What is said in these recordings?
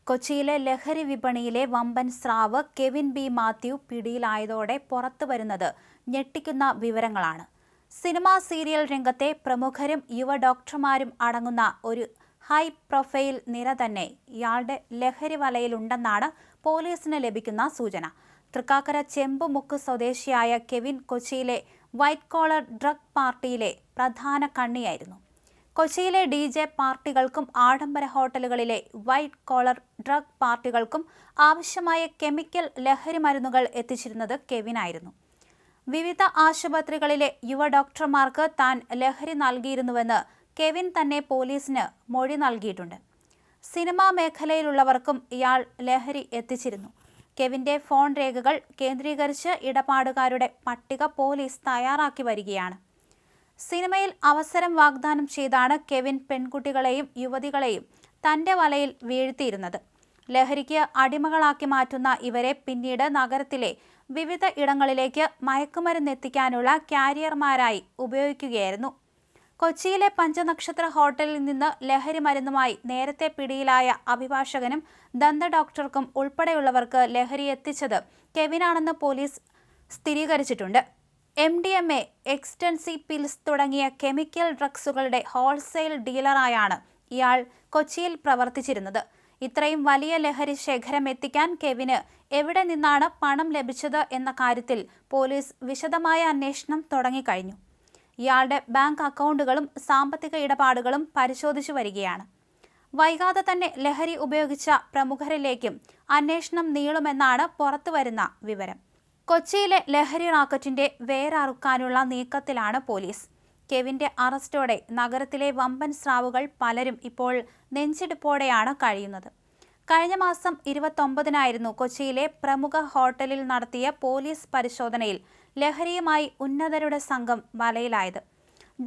കൊച്ചിയിലെ ലഹരി വിപണിയിലെ വമ്പൻ സ്രാവ് കെവിൻ ബി മാത്യു പിടിയിലായതോടെ പുറത്തുവരുന്നത് ഞെട്ടിക്കുന്ന വിവരങ്ങളാണ്. സിനിമാ സീരിയൽ രംഗത്തെ പ്രമുഖരും യുവ ഡോക്ടർമാരും അടങ്ങുന്ന ഒരു ഹൈ പ്രൊഫൈൽ നിര തന്നെ ഇയാളുടെ ലഹരി വലയിലുണ്ടെന്നാണ് പോലീസിന് ലഭിക്കുന്ന സൂചന. തൃക്കാക്കര ചെമ്പുമുക്ക് സ്വദേശിയായ കെവിൻ കൊച്ചിയിലെ വൈറ്റ് കോളർ ഡ്രഗ് പാർട്ടിയിലെ പ്രധാന കണ്ണിയായിരുന്നു. കൊച്ചിയിലെ DJ പാർട്ടികൾക്കും ആഡംബര ഹോട്ടലുകളിലെ വൈറ്റ് കോളർ ഡ്രഗ് പാർട്ടികൾക്കും ആവശ്യമായ കെമിക്കൽ ലഹരി മരുന്നുകൾ എത്തിച്ചിരുന്നത് കെവിനായിരുന്നു. വിവിധ ആശുപത്രികളിലെ യുവ ഡോക്ടർമാർക്ക് താൻ ലഹരി നൽകിയിരുന്നുവെന്ന് കെവിൻ തന്നെ പോലീസിന് മൊഴി നൽകിയിട്ടുണ്ട്. സിനിമാ മേഖലയിലുള്ളവർക്കും ഇയാൾ ലഹരി എത്തിച്ചിരുന്നു. കെവിന്റെ ഫോൺ രേഖകൾ കേന്ദ്രീകരിച്ച് ഇടപാടുകാരുടെ പട്ടിക പോലീസ് തയ്യാറാക്കി വരികയാണ്. സിനിമയിൽ അവസരം വാഗ്ദാനം ചെയ്താണ് കെവിൻ പെൺകുട്ടികളെയും യുവതികളെയും തന്റെ വലയിൽ വീഴ്ത്തിയിരുന്നത്. ലഹരിക്ക് അടിമകളാക്കി മാറ്റുന്ന ഇവരെ പിന്നീട് നഗരത്തിലെ വിവിധ ഇടങ്ങളിലേക്ക് മയക്കുമരുന്നെത്തിക്കാനുള്ള കാരിയർമാരായി ഉപയോഗിക്കുകയായിരുന്നു. കൊച്ചിയിലെ പഞ്ചനക്ഷത്ര ഹോട്ടലിൽ നിന്ന് ലഹരി മരുന്നുമായി നേരത്തെ പിടിയിലായ അഭിഭാഷകനും ദന്ത ഡോക്ടർക്കും ഉൾപ്പെടെയുള്ളവർക്ക് ലഹരി എത്തിച്ചത് കെവിനാണെന്ന് പോലീസ് സ്ഥിരീകരിച്ചിട്ടുണ്ട്. MDMA, എക്സ്റ്റൻസി പിൽസ് തുടങ്ങിയ കെമിക്കൽ ഡ്രഗ്സുകളുടെ ഹോൾസെയിൽ ഡീലറായാണ് ഇയാൾ കൊച്ചിയിൽ പ്രവർത്തിച്ചിരുന്നത്. ഇത്രയും വലിയ ലഹരി ശേഖരം എത്തിക്കാൻ കെവിന് എവിടെ നിന്നാണ് പണം ലഭിച്ചത് എന്ന കാര്യത്തിൽ പോലീസ് വിശദമായ അന്വേഷണം തുടങ്ങിക്കഴിഞ്ഞു. ഇയാളുടെ ബാങ്ക് അക്കൗണ്ടുകളും സാമ്പത്തിക ഇടപാടുകളും പരിശോധിച്ചു വരികയാണ്. വൈകാതെ തന്നെ ലഹരി ഉപയോഗിച്ച പ്രമുഖരിലേക്കും അന്വേഷണം നീളുമെന്നാണ് പുറത്തുവരുന്ന വിവരം. കൊച്ചിയിലെ ലഹരി റാക്കറ്റിന്റെ വേരറുക്കാനുള്ള നീക്കത്തിലാണ് പോലീസ്. കെവിന്റെ അറസ്റ്റോടെ നഗരത്തിലെ വമ്പൻ സ്രാവുകൾ പലരും ഇപ്പോൾ നെഞ്ചിടിപ്പോടെയാണ് കഴിയുന്നത്. കഴിഞ്ഞ മാസം 29-നായിരുന്നു കൊച്ചിയിലെ പ്രമുഖ ഹോട്ടലിൽ നടത്തിയ പോലീസ് പരിശോധനയിൽ ലഹരിയുമായി ഉന്നതരുടെ സംഘം വലയിലായത്.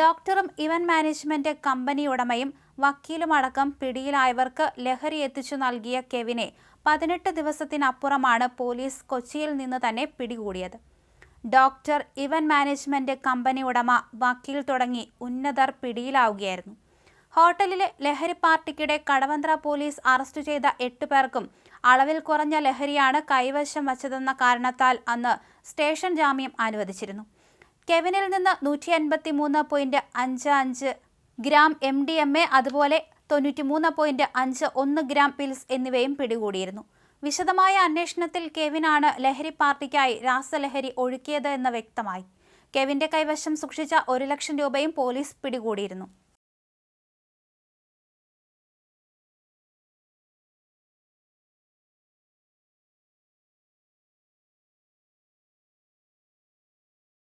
ഡോക്ടറും ഇവന്റ് മാനേജ്മെന്റ് കമ്പനി ഉടമയും വക്കീലുമടക്കം പിടിയിലായവർക്ക് ലഹരി എത്തിച്ചു നൽകിയ കെവിനെ 18 ദിവസത്തിനപ്പുറമാണ് പോലീസ് കൊച്ചിയിൽ നിന്ന് തന്നെ പിടികൂടിയത്. ഡോക്ടർ, ഇവന്റ് മാനേജ്മെന്റ് കമ്പനി ഉടമ, വക്കീൽ തുടങ്ങി ഉന്നതർ പിടിയിലാവുകയായിരുന്നു. ഹോട്ടലിലെ ലഹരി പാർട്ടിക്കിടെ കടവന്ത്ര പോലീസ് അറസ്റ്റ് ചെയ്ത 8 പേർക്കും അളവിൽ കുറഞ്ഞ ലഹരിയാണ് കൈവശം വച്ചതെന്ന കാരണത്താൽ അന്ന് സ്റ്റേഷൻ ജാമ്യം അനുവദിച്ചിരുന്നു. കെവിനിൽ നിന്ന് 183.55 ഗ്രാം MDMA, അതുപോലെ 93.51 ഗ്രാം പിൽസ് എന്നിവയും പിടികൂടിയിരുന്നു. വിശദമായ അന്വേഷണത്തിൽ കെവിനാണ് ലഹരി പാർട്ടിക്കായി രാസലഹരി ഒഴുക്കിയത് എന്ന് വ്യക്തമായി. കെവിന്റെ കൈവശം സൂക്ഷിച്ച 1 ലക്ഷം രൂപയും പോലീസ് പിടികൂടിയിരുന്നു.